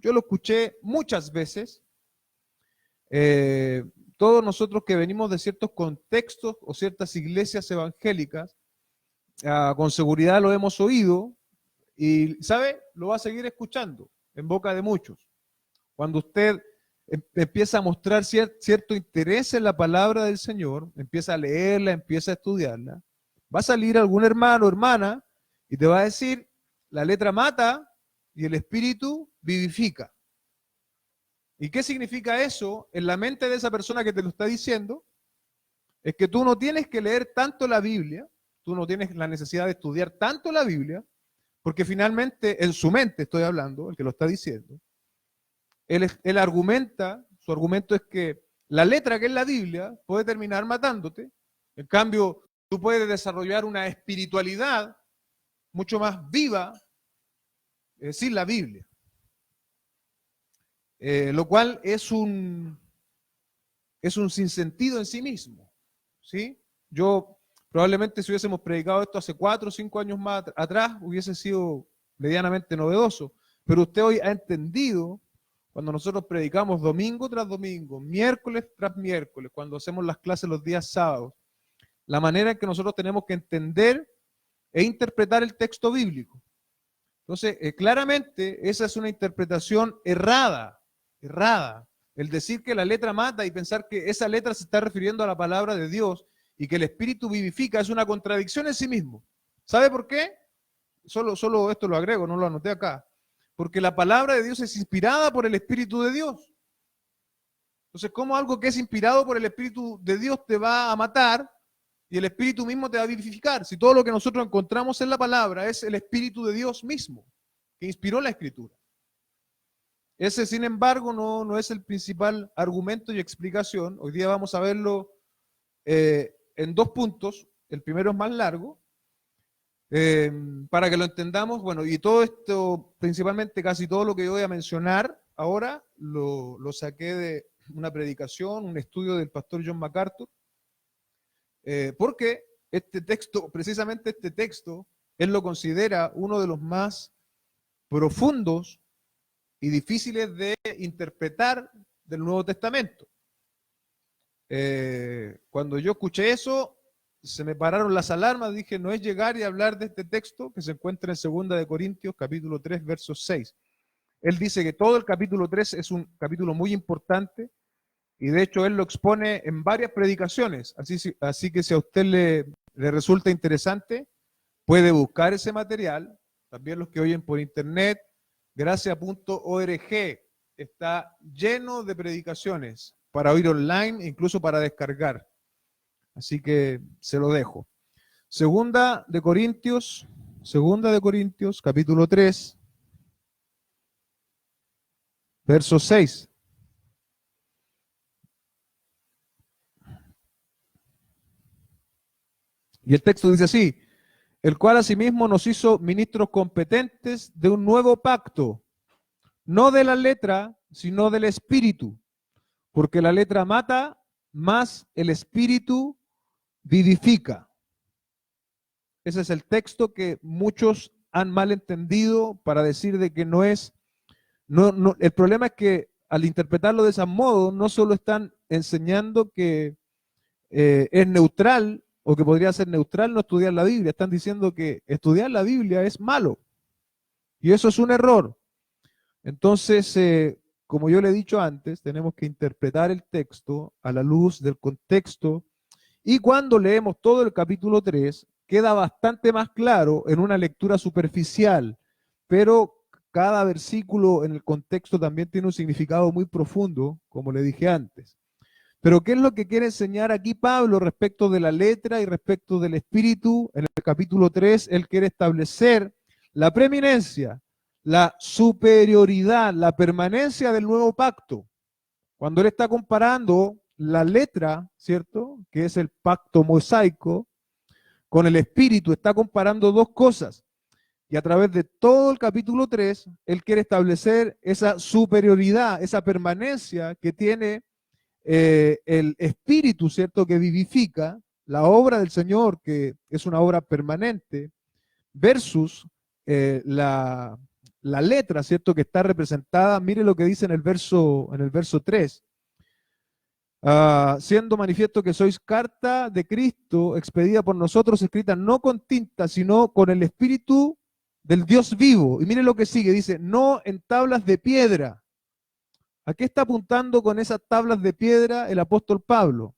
yo lo escuché muchas veces. Todos nosotros que venimos de ciertos contextos o ciertas iglesias evangélicas, con seguridad lo hemos oído y, ¿sabe? Lo va a seguir escuchando en boca de muchos. Cuando usted empieza a mostrar cierto interés en la palabra del Señor, empieza a leerla, empieza a estudiarla, va a salir algún hermano o hermana y te va a decir, la letra mata y el espíritu vivifica. ¿Y qué significa eso en la mente de esa persona que te lo está diciendo? Es que tú no tienes que leer tanto la Biblia, tú no tienes la necesidad de estudiar tanto la Biblia, porque finalmente, en su mente estoy hablando, el que lo está diciendo, él argumenta, su argumento es que la letra que es la Biblia puede terminar matándote, en cambio tú puedes desarrollar una espiritualidad mucho más viva sin la Biblia. Lo cual es un sinsentido en sí mismo, ¿sí? Yo probablemente si hubiésemos predicado esto hace 4 o 5 años más atrás hubiese sido medianamente novedoso, pero usted hoy ha entendido cuando nosotros predicamos domingo tras domingo, miércoles tras miércoles, cuando hacemos las clases los días sábados, la manera en que nosotros tenemos que entender e interpretar el texto bíblico. Entonces, claramente esa es una interpretación errada. El decir que la letra mata y pensar que esa letra se está refiriendo a la palabra de Dios y que el espíritu vivifica es una contradicción en sí mismo. ¿Sabe por qué? Solo esto lo agrego, no lo anoté acá. Porque la palabra de Dios es inspirada por el Espíritu de Dios. Entonces, ¿cómo algo que es inspirado por el Espíritu de Dios te va a matar y el Espíritu mismo te va a vivificar? Si todo lo que nosotros encontramos en la palabra es el Espíritu de Dios mismo, que inspiró la Escritura. Ese, sin embargo, no es el principal argumento y explicación. Hoy día vamos a verlo en 2 puntos. El primero es más largo. Para que lo entendamos, bueno, y todo esto, principalmente casi todo lo que yo voy a mencionar ahora, lo saqué de una predicación, un estudio del pastor John MacArthur, porque este texto, precisamente este texto, él lo considera uno de los más profundos y difíciles de interpretar del Nuevo Testamento. Cuando yo escuché eso, se me pararon las alarmas, dije, no es llegar y hablar de este texto que se encuentra en 2 de Corintios, capítulo 3, verso 6. Él dice que todo el capítulo 3 es un capítulo muy importante y de hecho él lo expone en varias predicaciones. Así que si a usted le resulta interesante, puede buscar ese material. También los que oyen por internet, gracia.org está lleno de predicaciones para oír online, incluso para descargar. Así que se lo dejo. Segunda de Corintios, capítulo 3, verso 6. Y el texto dice así, el cual asimismo nos hizo ministros competentes de un nuevo pacto, no de la letra, sino del espíritu, porque la letra mata, más el espíritu vivifica. Ese es el texto que muchos han malentendido para decir de que no es, el problema es que al interpretarlo de ese modo, no solo están enseñando que es neutral o que podría ser neutral no estudiar la Biblia, están diciendo que estudiar la Biblia es malo. Y eso es un error. Entonces, como yo le he dicho antes, tenemos que interpretar el texto a la luz del contexto y cuando leemos todo el capítulo 3, queda bastante más claro en una lectura superficial, pero cada versículo en el contexto también tiene un significado muy profundo, como le dije antes. Pero ¿qué es lo que quiere enseñar aquí Pablo respecto de la letra y respecto del espíritu? En el capítulo 3, él quiere establecer la preeminencia, la superioridad, la permanencia del nuevo pacto. Cuando él está comparando la letra, ¿cierto? Que es el pacto mosaico, con el espíritu, está comparando dos cosas. Y a través de todo el capítulo 3, él quiere establecer esa superioridad, esa permanencia que tiene el espíritu, ¿cierto? Que vivifica la obra del Señor, que es una obra permanente, versus la letra, ¿cierto?, que está representada. Mire lo que dice en el verso 3. Siendo manifiesto que sois carta de Cristo, expedida por nosotros, escrita no con tinta, sino con el Espíritu del Dios vivo. Y mire lo que sigue, dice, no en tablas de piedra. ¿A qué está apuntando con esas tablas de piedra el apóstol Pablo?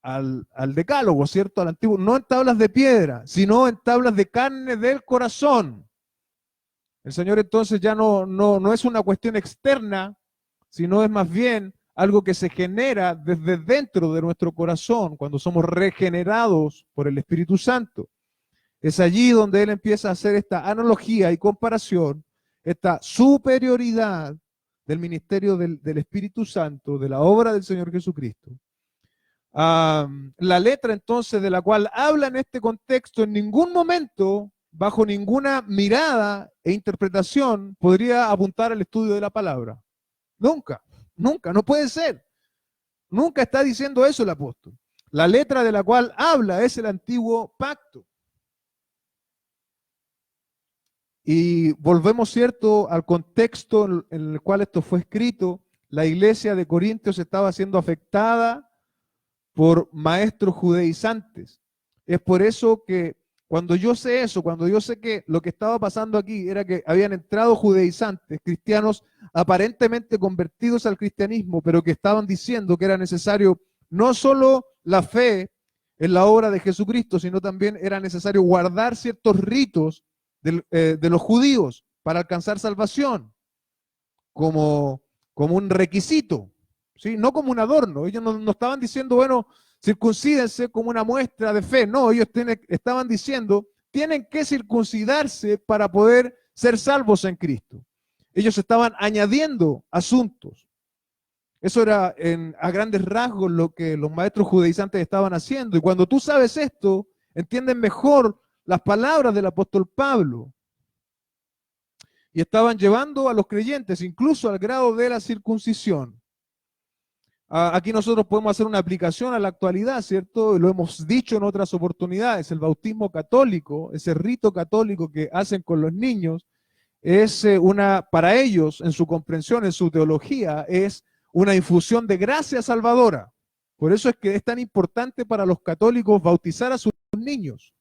Al decálogo, ¿cierto? Al antiguo, no en tablas de piedra, sino en tablas de carne del corazón. El Señor entonces ya no es una cuestión externa, sino es más bien algo que se genera desde dentro de nuestro corazón, cuando somos regenerados por el Espíritu Santo. Es allí donde Él empieza a hacer esta analogía y comparación, esta superioridad del ministerio del Espíritu Santo, de la obra del Señor Jesucristo. La letra entonces de la cual habla en este contexto en ningún momento, bajo ninguna mirada e interpretación, podría apuntar al estudio de la palabra. Nunca, nunca, no puede ser. Nunca está diciendo eso el apóstol. La letra de la cual habla es el antiguo pacto. Y volvemos, ¿cierto?, al contexto en el cual esto fue escrito. La iglesia de Corintios estaba siendo afectada por maestros judaizantes. Es por eso que cuando yo sé eso, cuando yo sé que lo que estaba pasando aquí era que habían entrado judaizantes, cristianos aparentemente convertidos al cristianismo, pero que estaban diciendo que era necesario no solo la fe en la obra de Jesucristo, sino también era necesario guardar ciertos ritos de los judíos para alcanzar salvación, como un requisito, ¿sí? No como un adorno. Ellos no estaban diciendo, bueno, circuncídense como una muestra de fe. No, ellos estaban diciendo, tienen que circuncidarse para poder ser salvos en Cristo. Ellos estaban añadiendo asuntos. Eso era a grandes rasgos lo que los maestros judaizantes estaban haciendo. Y cuando tú sabes esto, entiendes mejor las palabras del apóstol Pablo. Y estaban llevando a los creyentes incluso al grado de la circuncisión. Aquí nosotros podemos hacer una aplicación a la actualidad, ¿cierto? Lo hemos dicho en otras oportunidades. El bautismo católico, ese rito católico que hacen con los niños, es para ellos, en su comprensión, en su teología, es una infusión de gracia salvadora. Por eso es que es tan importante para los católicos bautizar a sus niños.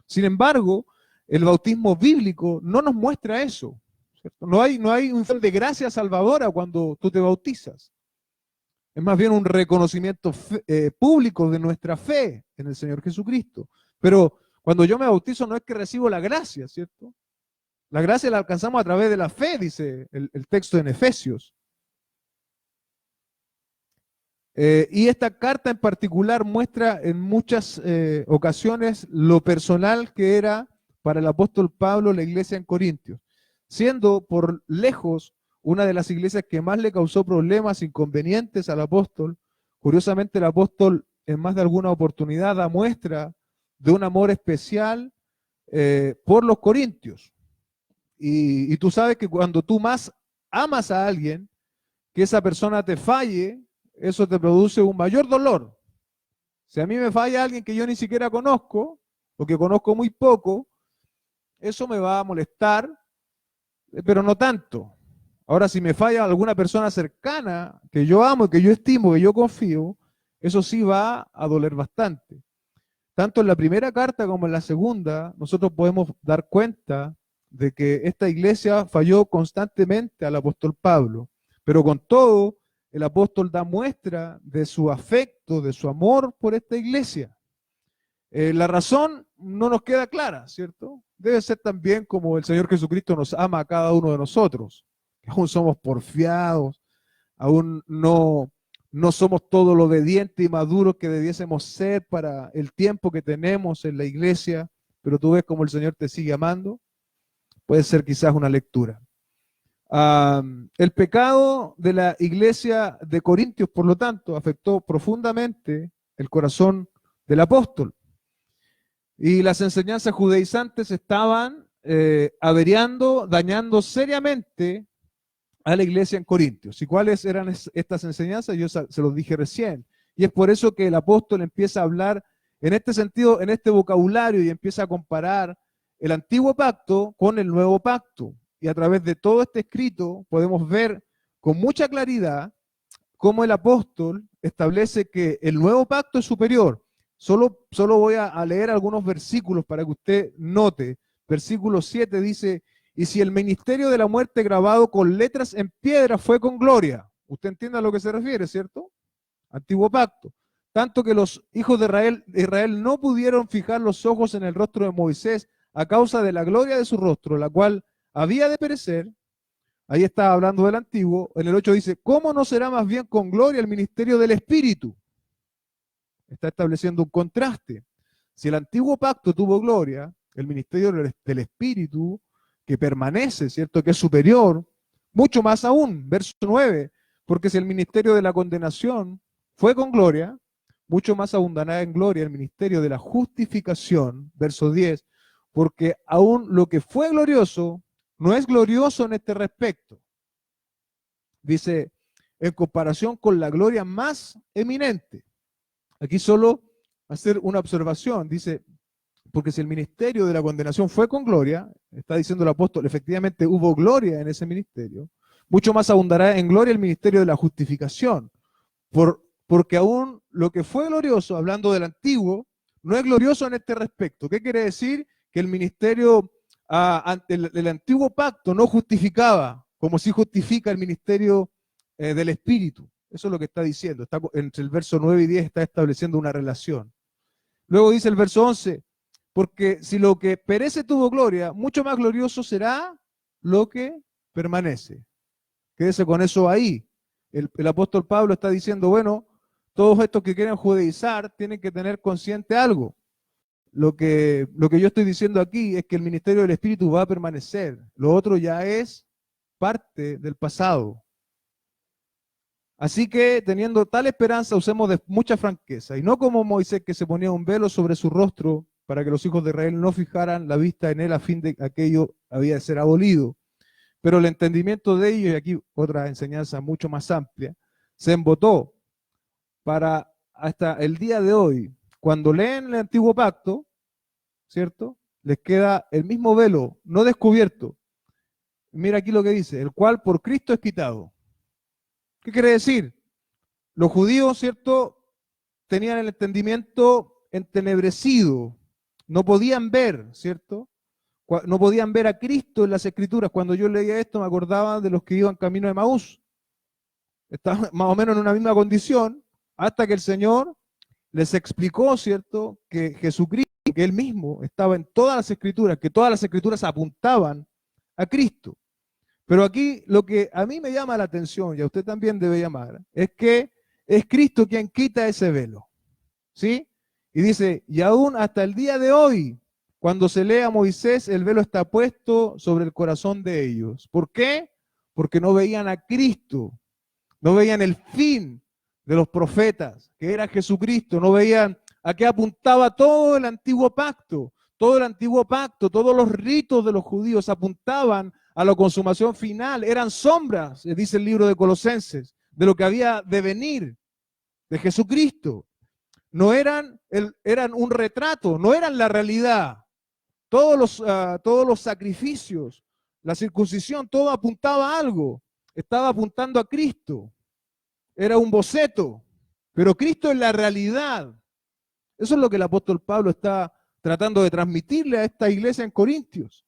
Sin embargo, el bautismo bíblico no nos muestra eso, ¿cierto? No hay un fe de gracia salvadora cuando tú te bautizas. Es más bien un reconocimiento público de nuestra fe en el Señor Jesucristo. Pero cuando yo me bautizo no es que recibo la gracia, ¿cierto? La gracia la alcanzamos a través de la fe, dice el texto en Efesios. Y esta carta en particular muestra en muchas ocasiones lo personal que era para el apóstol Pablo la iglesia en Corintios, siendo por lejos una de las iglesias que más le causó problemas, inconvenientes al apóstol. Curiosamente, el apóstol en más de alguna oportunidad da muestra de un amor especial por los corintios. Y tú sabes que cuando tú más amas a alguien, que esa persona te falle, eso te produce un mayor dolor. Si a mí me falla alguien que yo ni siquiera conozco, o que conozco muy poco, eso me va a molestar, pero no tanto. Ahora, si me falla alguna persona cercana, que yo amo, que yo estimo, que yo confío, eso sí va a doler bastante. Tanto en la primera carta como en la segunda, nosotros podemos dar cuenta de que esta iglesia falló constantemente al apóstol Pablo, pero con todo, el apóstol da muestra de su afecto, de su amor por esta iglesia. La razón no nos queda clara, ¿cierto? Debe ser también como el Señor Jesucristo nos ama a cada uno de nosotros, que aún somos porfiados, aún no somos todo lo obedientes y maduros que debiésemos ser para el tiempo que tenemos en la iglesia, pero tú ves cómo el Señor te sigue amando. Puede ser quizás una lectura. El pecado de la iglesia de Corintios, por lo tanto, afectó profundamente el corazón del apóstol. Y las enseñanzas judaizantes estaban averiando, dañando seriamente a la iglesia en Corintios. ¿Y cuáles eran estas enseñanzas? Yo se los dije recién. Y es por eso que el apóstol empieza a hablar en este sentido, en este vocabulario, y empieza a comparar el antiguo pacto con el nuevo pacto. y a través de todo este escrito podemos ver con mucha claridad cómo el apóstol establece que el nuevo pacto es superior. Solo voy a leer algunos versículos para que usted note. Versículo 7 dice, y si el ministerio de la muerte grabado con letras en piedra fue con gloria. Usted entiende a lo que se refiere, ¿cierto? Antiguo pacto. Tanto que los hijos de Israel no pudieron fijar los ojos en el rostro de Moisés a causa de la gloria de su rostro, la cual había de perecer. Ahí está hablando del antiguo. En el 8 dice, ¿cómo no será más bien con gloria el ministerio del Espíritu? Está estableciendo un contraste. Si el antiguo pacto tuvo gloria, el ministerio del Espíritu, que permanece, ¿cierto? Que es superior, mucho más aún, verso 9, porque si el ministerio de la condenación fue con gloria, mucho más abundará en gloria el ministerio de la justificación, verso 10, porque aún lo que fue glorioso no es glorioso en este respecto. Dice, en comparación con la gloria más eminente. Aquí solo hacer una observación, dice, porque si el ministerio de la condenación fue con gloria, está diciendo el apóstol, efectivamente hubo gloria en ese ministerio, mucho más abundará en gloria el ministerio de la justificación, porque aún lo que fue glorioso, hablando del antiguo, no es glorioso en este respecto. ¿Qué quiere decir? Que el ministerio del antiguo pacto no justificaba, como si justifica el ministerio del Espíritu. Eso es lo que está diciendo. Está, entre el verso 9 y 10 está estableciendo una relación. Luego dice el verso 11, porque si lo que perece tuvo gloria, mucho más glorioso será lo que permanece. Quédese con eso ahí. El apóstol Pablo está diciendo, bueno, todos estos que quieren judaizar tienen que tener consciente algo. Lo que yo estoy diciendo aquí es que el ministerio del Espíritu va a permanecer. Lo otro ya es parte del pasado. Así que teniendo tal esperanza usemos de mucha franqueza, y no como Moisés, que se ponía un velo sobre su rostro para que los hijos de Israel no fijaran la vista en él a fin de que aquello había de ser abolido. Pero el entendimiento de ellos, y aquí otra enseñanza mucho más amplia, se embotó para hasta el día de hoy, cuando leen el antiguo pacto, ¿cierto? Les queda el mismo velo, no descubierto. Mira aquí lo que dice, el cual por Cristo es quitado. ¿Qué quiere decir? Los judíos, ¿cierto?, tenían el entendimiento entenebrecido, no podían ver, ¿cierto? No podían ver a Cristo en las Escrituras. Cuando yo leía esto me acordaba de los que iban camino de Maús. Estaban más o menos en una misma condición, hasta que el Señor les explicó, ¿cierto?, que Jesucristo, que Él mismo estaba en todas las Escrituras, que todas las Escrituras apuntaban a Cristo. Pero aquí lo que a mí me llama la atención, y a usted también debe llamar, es que es Cristo quien quita ese velo, ¿sí? Y dice, y aún hasta el día de hoy, cuando se lee a Moisés, el velo está puesto sobre el corazón de ellos. ¿Por qué? Porque no veían a Cristo, no veían el fin de los profetas, que era Jesucristo, no veían a qué apuntaba todo el antiguo pacto. Todo el antiguo pacto, todos los ritos de los judíos apuntaban a la consumación final, eran sombras, dice el libro de Colosenses, de lo que había de venir, de Jesucristo. No eran, eran un retrato, no eran la realidad. Todos los sacrificios, la circuncisión, todo apuntaba a algo. Estaba apuntando a Cristo. Era un boceto, pero Cristo es la realidad. Eso es lo que el apóstol Pablo está tratando de transmitirle a esta iglesia en Corintios.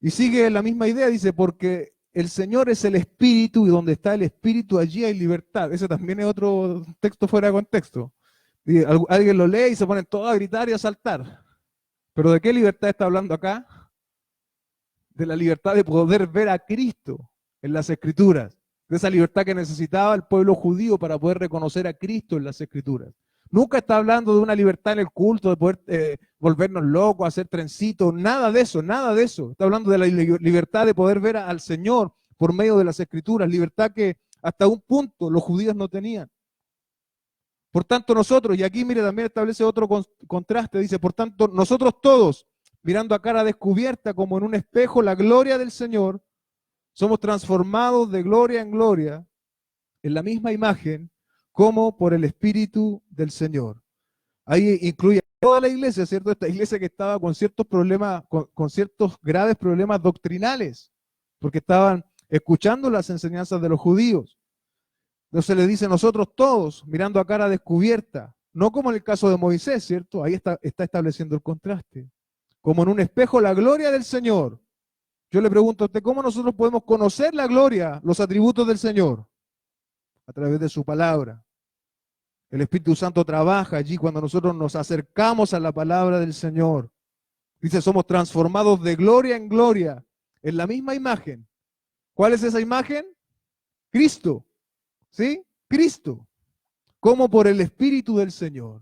Y sigue la misma idea, dice, porque el Señor es el Espíritu y donde está el Espíritu allí hay libertad. Ese también es otro texto fuera de contexto. Y alguien lo lee y se ponen todos a gritar y a saltar. ¿Pero de qué libertad está hablando acá? De la libertad de poder ver a Cristo en las Escrituras. De esa libertad que necesitaba el pueblo judío para poder reconocer a Cristo en las Escrituras. Nunca está hablando de una libertad en el culto, de poder volvernos locos, hacer trencitos, nada de eso, nada de eso. Está hablando de la libertad de poder ver al Señor por medio de las Escrituras, libertad que hasta un punto los judíos no tenían. Por tanto nosotros, y aquí mire también establece otro contraste, dice, por tanto nosotros todos, mirando a cara descubierta como en un espejo la gloria del Señor, somos transformados de gloria en gloria en la misma imagen como por el Espíritu del Señor. Ahí incluye toda la iglesia, ¿cierto? Esta iglesia que estaba con ciertos problemas, con ciertos graves problemas doctrinales, porque estaban escuchando las enseñanzas de los judíos. Entonces le dice nosotros todos, mirando a cara descubierta, no como en el caso de Moisés, ¿cierto? Ahí está estableciendo el contraste. Como en un espejo la gloria del Señor. Yo le pregunto a usted, ¿cómo nosotros podemos conocer la gloria, los atributos del Señor? A través de su palabra. El Espíritu Santo trabaja allí cuando nosotros nos acercamos a la palabra del Señor. Dice, somos transformados de gloria en gloria, en la misma imagen. ¿Cuál es esa imagen? Cristo. ¿Sí? Cristo. Como por el Espíritu del Señor.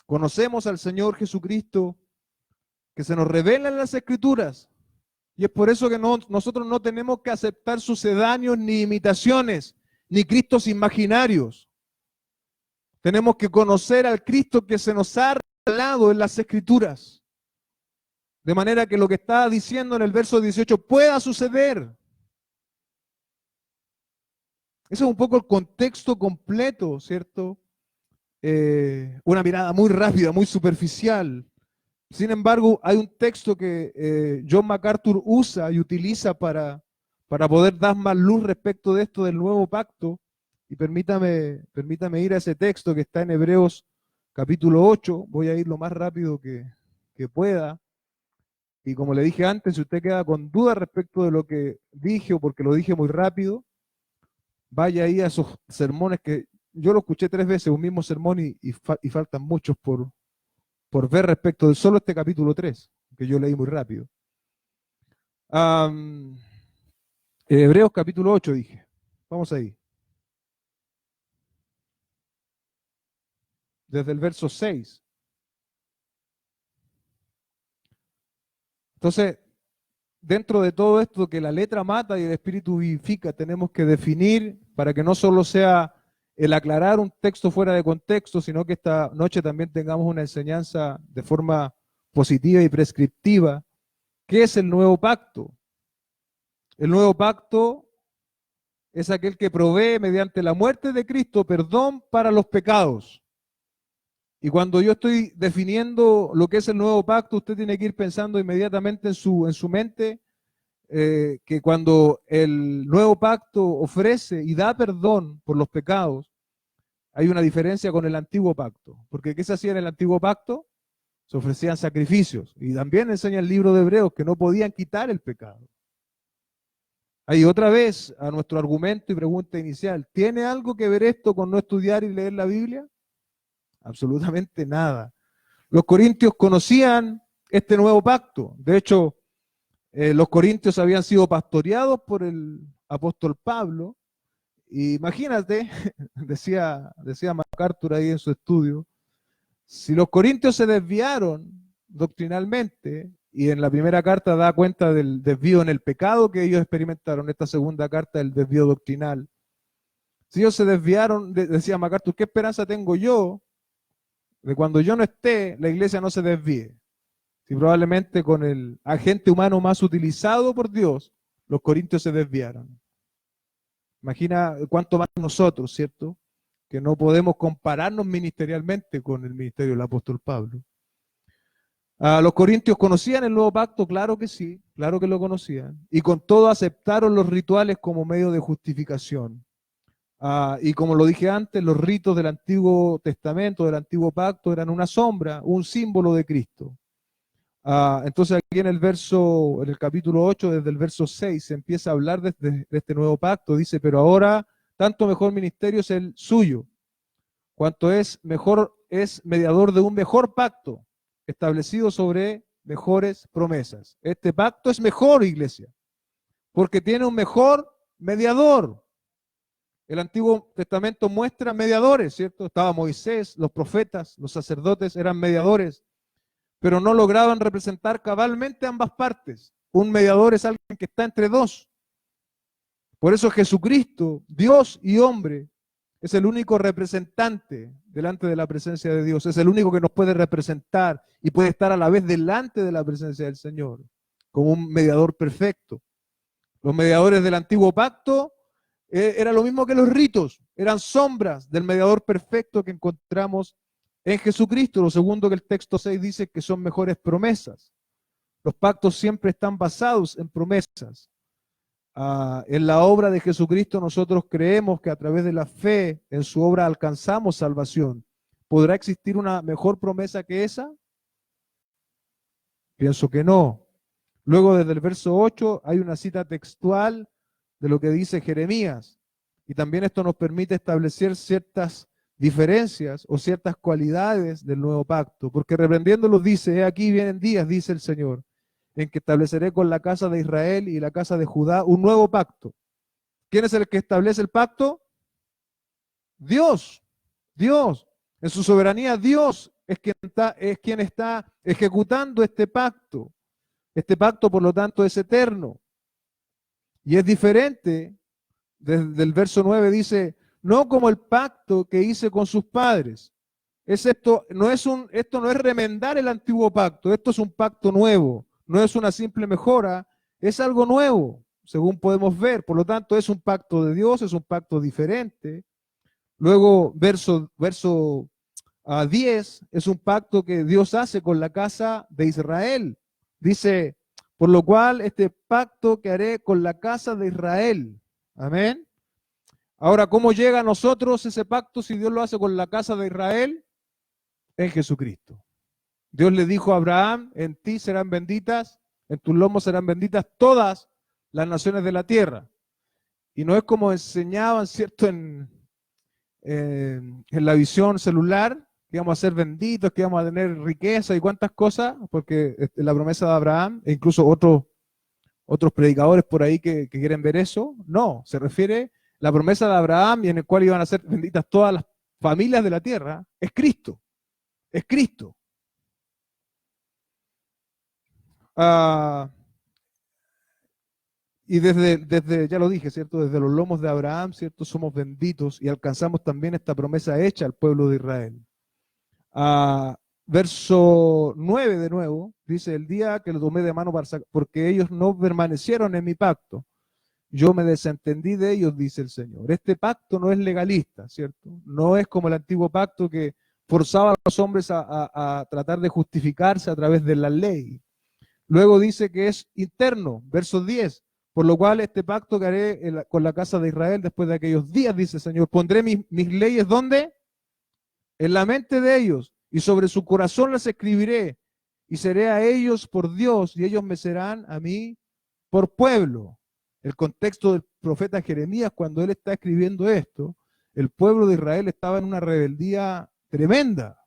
Conocemos al Señor Jesucristo que se nos revela en las Escrituras. Y es por eso que nosotros no tenemos que aceptar sucedáneos ni imitaciones, ni Cristos imaginarios. Tenemos que conocer al Cristo que se nos ha revelado en las Escrituras. De manera que lo que está diciendo en el verso 18 pueda suceder. Ese es un poco el contexto completo, ¿cierto? Una mirada muy rápida, muy superficial. Sin embargo, hay un texto que John MacArthur usa y utiliza para poder dar más luz respecto de esto del nuevo pacto. Y permítame ir a ese texto que está en Hebreos capítulo 8. Voy a ir lo más rápido que pueda. Y como le dije antes, si usted queda con dudas respecto de lo que dije o porque lo dije muy rápido, vaya ahí a esos sermones que yo lo escuché 3 veces, un mismo sermón y faltan muchos por ver respecto de solo este capítulo 3, que yo leí muy rápido. Hebreos capítulo 8 dije. Vamos ahí. Desde el verso 6. Entonces, dentro de todo esto que la letra mata y el espíritu vivifica, tenemos que definir para que no solo sea el aclarar un texto fuera de contexto, sino que esta noche también tengamos una enseñanza de forma positiva y prescriptiva. ¿Qué es el nuevo pacto? El nuevo pacto es aquel que provee mediante la muerte de Cristo perdón para los pecados. Y cuando yo estoy definiendo lo que es el nuevo pacto, usted tiene que ir pensando inmediatamente en su mente que cuando el nuevo pacto ofrece y da perdón por los pecados, hay una diferencia con el antiguo pacto. Porque ¿qué se hacía en el antiguo pacto? Se ofrecían sacrificios. Y también enseña el libro de Hebreos que no podían quitar el pecado. Ahí otra vez a nuestro argumento y pregunta inicial, ¿tiene algo que ver esto con no estudiar y leer la Biblia? Absolutamente nada. Los corintios conocían este nuevo pacto. De hecho, los corintios habían sido pastoreados por el apóstol Pablo. Y imagínate, decía MacArthur ahí en su estudio, si los corintios se desviaron doctrinalmente, y en la primera carta da cuenta del desvío en el pecado que ellos experimentaron, esta segunda carta del desvío doctrinal. Si ellos se desviaron, decía MacArthur, ¿qué esperanza tengo yo de cuando yo no esté, la iglesia no se desvíe? Si probablemente con el agente humano más utilizado por Dios, los corintios se desviaron. Imagina cuánto más nosotros, ¿cierto? Que no podemos compararnos ministerialmente con el ministerio del apóstol Pablo. ¿Los corintios conocían el nuevo pacto? Claro que sí, claro que lo conocían. Y con todo aceptaron los rituales como medio de justificación. Y como lo dije antes, los ritos del Antiguo Testamento, del Antiguo Pacto, eran una sombra, un símbolo de Cristo. Entonces aquí en el capítulo 8, desde el verso 6, se empieza a hablar de este nuevo pacto. Dice, pero ahora tanto mejor ministerio es el suyo, cuanto es mejor, es mediador de un mejor pacto, establecido sobre mejores promesas. Este pacto es mejor, iglesia, porque tiene un mejor mediador. El Antiguo Testamento muestra mediadores, ¿cierto? Estaba Moisés, los profetas, los sacerdotes eran mediadores, pero no lograban representar cabalmente ambas partes. Un mediador es alguien que está entre dos. Por eso Jesucristo, Dios y hombre, es el único representante delante de la presencia de Dios. Es el único que nos puede representar y puede estar a la vez delante de la presencia del Señor, como un mediador perfecto. Los mediadores del antiguo pacto era lo mismo que los ritos, eran sombras del mediador perfecto que encontramos en Jesucristo. Lo segundo que el texto 6 dice que son mejores promesas. Los pactos siempre están basados en promesas. En la obra de Jesucristo nosotros creemos que a través de la fe en su obra alcanzamos salvación. ¿Podrá existir una mejor promesa que esa? Pienso que no. Luego desde el verso 8 hay una cita textual de lo que dice Jeremías. Y también esto nos permite establecer ciertas diferencias o ciertas cualidades del nuevo pacto. Porque reprendiéndolos dice, he aquí vienen días, dice el Señor, en que estableceré con la casa de Israel y la casa de Judá un nuevo pacto. ¿Quién es el que establece el pacto? Dios. Dios. En su soberanía, Dios es quien está ejecutando este pacto. Este pacto, por lo tanto, es eterno. Y es diferente. Desde el verso 9 dice, no como el pacto que hice con sus padres. Esto no es remendar el antiguo pacto, esto es un pacto nuevo. No es una simple mejora, es algo nuevo, según podemos ver. Por lo tanto, es un pacto de Dios, es un pacto diferente. Luego, verso 10, es un pacto que Dios hace con la casa de Israel. Dice, por lo cual este pacto que haré con la casa de Israel. Amén. Ahora, ¿cómo llega a nosotros ese pacto si Dios lo hace con la casa de Israel? En Jesucristo. Dios le dijo a Abraham, en ti serán benditas, en tus lomos serán benditas todas las naciones de la tierra. Y no es como enseñaban, ¿cierto?, en la visión celular, que íbamos a ser benditos, que íbamos a tener riqueza y cuántas cosas, porque la promesa de Abraham, e incluso otros predicadores por ahí que quieren ver eso, no, se refiere la promesa de Abraham y en el cual iban a ser benditas todas las familias de la tierra, es Cristo, es Cristo. Y desde, ya lo dije, ¿cierto? Desde los lomos de Abraham, ¿cierto? Somos benditos y alcanzamos también esta promesa hecha al pueblo de Israel. Verso 9 de nuevo, dice, el día que lo tomé de mano porque ellos no permanecieron en mi pacto, yo me desentendí de ellos, dice el Señor. Este pacto no es legalista, ¿cierto? No es como el antiguo pacto que forzaba a los hombres a tratar de justificarse a través de la ley. Luego dice que es interno, verso 10, por lo cual este pacto que haré con la casa de Israel después de aquellos días, dice el Señor, pondré mis leyes, ¿dónde? En la mente de ellos, y sobre su corazón las escribiré, y seré a ellos por Dios, y ellos me serán a mí por pueblo. El contexto del profeta Jeremías, cuando él está escribiendo esto, el pueblo de Israel estaba en una rebeldía tremenda.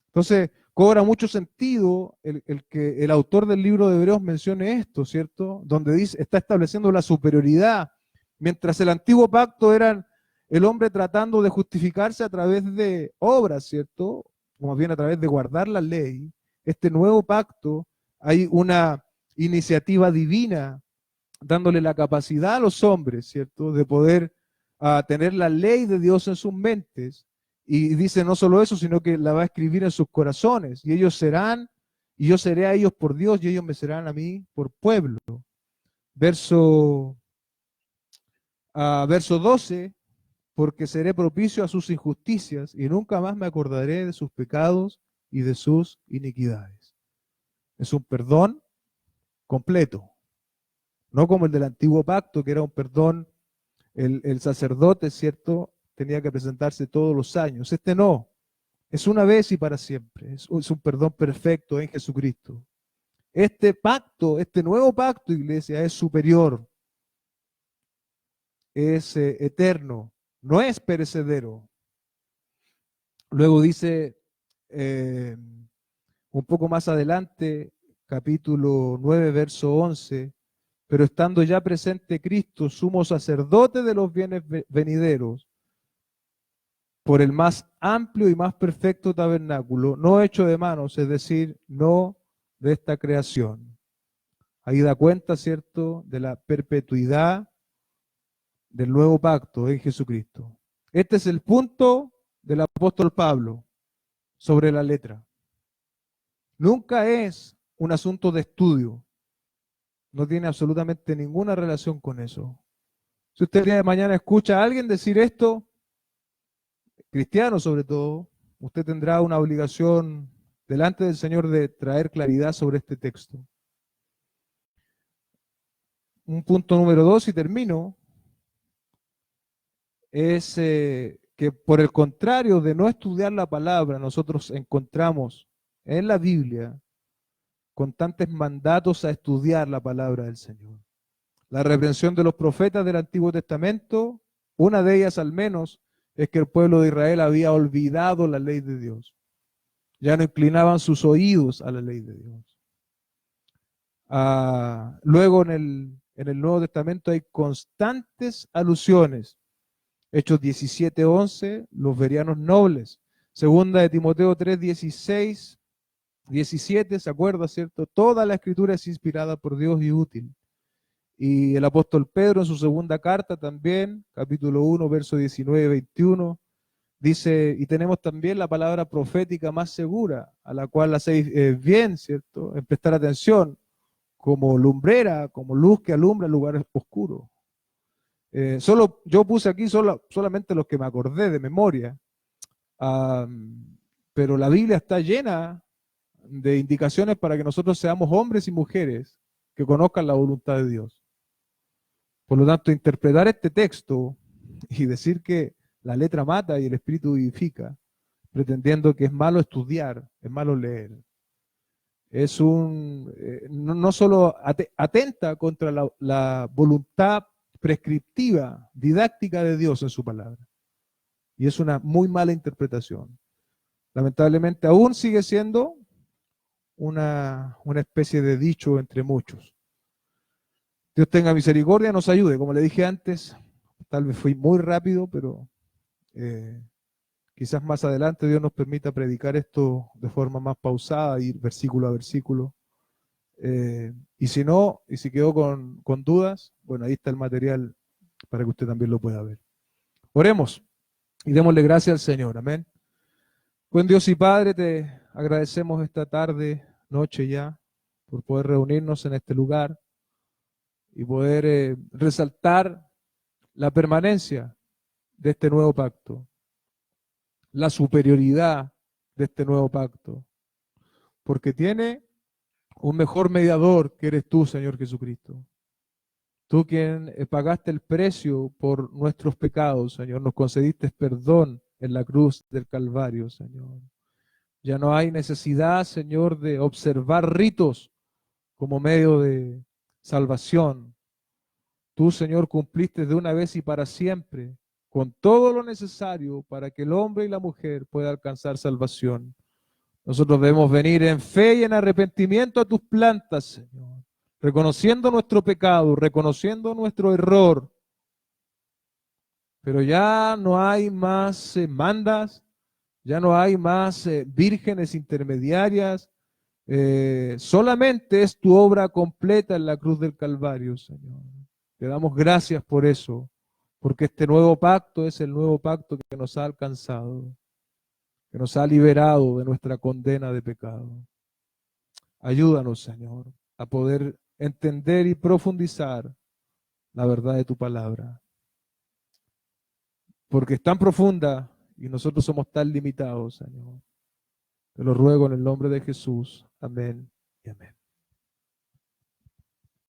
Entonces, cobra mucho sentido el que el autor del libro de Hebreos mencione esto, ¿cierto? Donde dice, está estableciendo la superioridad, mientras el antiguo pacto era el hombre tratando de justificarse a través de obras, ¿cierto? O más bien a través de guardar la ley. Este nuevo pacto, hay una iniciativa divina dándole la capacidad a los hombres, ¿cierto? De poder tener la ley de Dios en sus mentes. Y dice no solo eso, sino que la va a escribir en sus corazones. Y ellos serán, y yo seré a ellos por Dios, y ellos me serán a mí por pueblo. Verso 12, porque seré propicio a sus injusticias, y nunca más me acordaré de sus pecados y de sus iniquidades. Es un perdón completo. No como el del antiguo pacto, que era un perdón, el sacerdote, ¿cierto?, tenía que presentarse todos los años. Este no, es una vez y para siempre. Es un perdón perfecto en Jesucristo. Este pacto, este nuevo pacto, iglesia, es superior, es eterno, no es perecedero. Luego dice un poco más adelante, capítulo 9, verso 11, pero estando ya presente Cristo, sumo sacerdote de los bienes venideros, por el más amplio y más perfecto tabernáculo, no hecho de manos, es decir, no de esta creación. Ahí da cuenta, ¿cierto?, de la perpetuidad del nuevo pacto en Jesucristo. Este es el punto del apóstol Pablo sobre la letra. Nunca es un asunto de estudio. No tiene absolutamente ninguna relación con eso. Si usted el día de mañana escucha a alguien decir esto, cristiano sobre todo, usted tendrá una obligación delante del Señor de traer claridad sobre este texto. Un punto número 2, y termino, es que por el contrario de no estudiar la palabra, nosotros encontramos en la Biblia constantes mandatos a estudiar la palabra del Señor. La reprensión de los profetas del Antiguo Testamento, una de ellas al menos, es que el pueblo de Israel había olvidado la ley de Dios. Ya no inclinaban sus oídos a la ley de Dios. Luego en el Nuevo Testamento hay constantes alusiones. Hechos 17:11, los bereanos nobles. Segunda de Timoteo 3:16, 17, ¿se acuerda, cierto? Toda la escritura es inspirada por Dios y útil. Y el apóstol Pedro en su segunda carta también, capítulo 1, verso 19-21, dice, y tenemos también la palabra profética más segura, a la cual hacéis bien, ¿cierto? En prestar atención, como lumbrera, como luz que alumbra lugares oscuros. Yo puse aquí solamente los que me acordé de memoria, pero la Biblia está llena de indicaciones para que nosotros seamos hombres y mujeres que conozcan la voluntad de Dios. Por lo tanto, interpretar este texto y decir que la letra mata y el espíritu vivifica, pretendiendo que es malo estudiar, es malo leer, no solo atenta contra la voluntad prescriptiva, didáctica de Dios en su palabra. Y es una muy mala interpretación. Lamentablemente aún sigue siendo una especie de dicho entre muchos. Dios tenga misericordia, nos ayude. Como le dije antes, tal vez fui muy rápido, pero quizás más adelante Dios nos permita predicar esto de forma más pausada, ir versículo a versículo. Y si no, y si quedó con dudas, bueno, ahí está el material para que usted también lo pueda ver. Oremos y démosle gracias al Señor. Amén. Buen Dios y Padre, te agradecemos esta tarde, noche ya, por poder reunirnos en este lugar y poder resaltar la permanencia de este nuevo pacto, la superioridad de este nuevo pacto, porque tiene un mejor mediador que eres tú, Señor Jesucristo. Tú quien pagaste el precio por nuestros pecados, Señor, nos concediste perdón en la cruz del Calvario, Señor. Ya no hay necesidad, Señor, de observar ritos como medio de salvación. Tú, Señor, cumpliste de una vez y para siempre con todo lo necesario para que el hombre y la mujer puedan alcanzar salvación. Nosotros debemos venir en fe y en arrepentimiento a tus plantas, Señor, reconociendo nuestro pecado, reconociendo nuestro error. Pero ya no hay más mandas, ya no hay más vírgenes intermediarias. Solamente es tu obra completa en la cruz del Calvario, Señor. Te damos gracias por eso, porque este nuevo pacto es el nuevo pacto que nos ha alcanzado, que nos ha liberado de nuestra condena de pecado. Ayúdanos, Señor, a poder entender y profundizar la verdad de tu palabra, porque es tan profunda y nosotros somos tan limitados, Señor. Te lo ruego en el nombre de Jesús. Amén y amén.